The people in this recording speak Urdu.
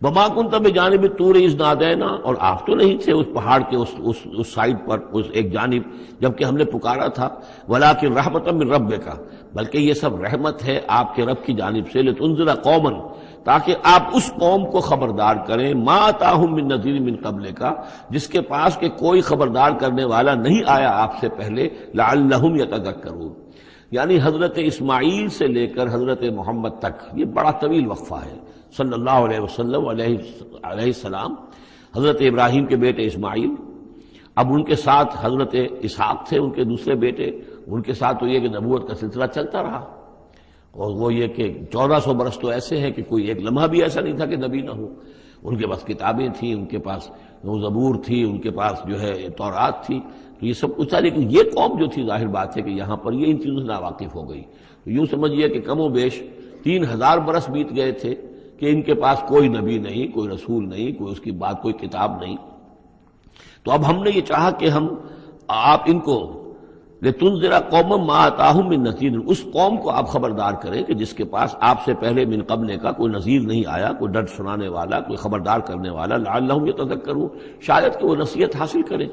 وما کنت بجانب الطور اذ نادینا، اور آپ تو نہیں تھے اس پہاڑ کے اس سائڈ پر، اس ایک جانب، جبکہ ہم نے پکارا تھا، ولکن رحمۃ من ربک، بلکہ یہ سب رحمت ہے آپ کے رب کی جانب سے، لتنذر قوما، تاکہ آپ اس قوم کو خبردار کریں، ما اتاہم من نذیر من قبلک، جس کے پاس کہ کوئی خبردار کرنے والا نہیں آیا آپ سے پہلے، لعلہم یتذکرون، یعنی حضرت اسماعیل سے لے کر حضرت محمد تک یہ بڑا طویل وقفہ ہے، صلی اللہ علیہ وسلم علیہ السلام، حضرت ابراہیم کے بیٹے اسماعیل، اب ان کے ساتھ حضرت اسحاق تھے ان کے دوسرے بیٹے، ان کے ساتھ تو یہ کہ نبوت کا سلسلہ چلتا رہا، اور وہ یہ کہ 1400 برس تو ایسے ہیں کہ کوئی ایک لمحہ بھی ایسا نہیں تھا کہ نبی نہ ہو، ان کے پاس کتابیں تھیں، ان کے پاس زبور تھی، ان کے پاس جو ہے تورات تھی، تو یہ سب کچھ تھا، لیکن یہ قوم جو تھی ظاہر بات ہے کہ یہاں پر یہ ان چیزوں سے ناواقف ہو گئی، تو یوں سمجھیے کہ کم و بیش 3000 برس بیت گئے تھے کہ ان کے پاس کوئی نبی نہیں، کوئی رسول نہیں، کوئی اس کی بات کوئی کتاب نہیں۔ تو اب ہم نے یہ چاہا کہ ہم آپ ان کو لتنذر قوما ما اتاہم من نذیر، اس قوم کو آپ خبردار کریں کہ جس کے پاس آپ سے پہلے من قبل کا کوئی نذیر نہیں آیا، کوئی ڈر سنانے والا، کوئی خبردار کرنے والا، لعلہم یتذکرون، شاید کہ وہ نصیحت حاصل کریں۔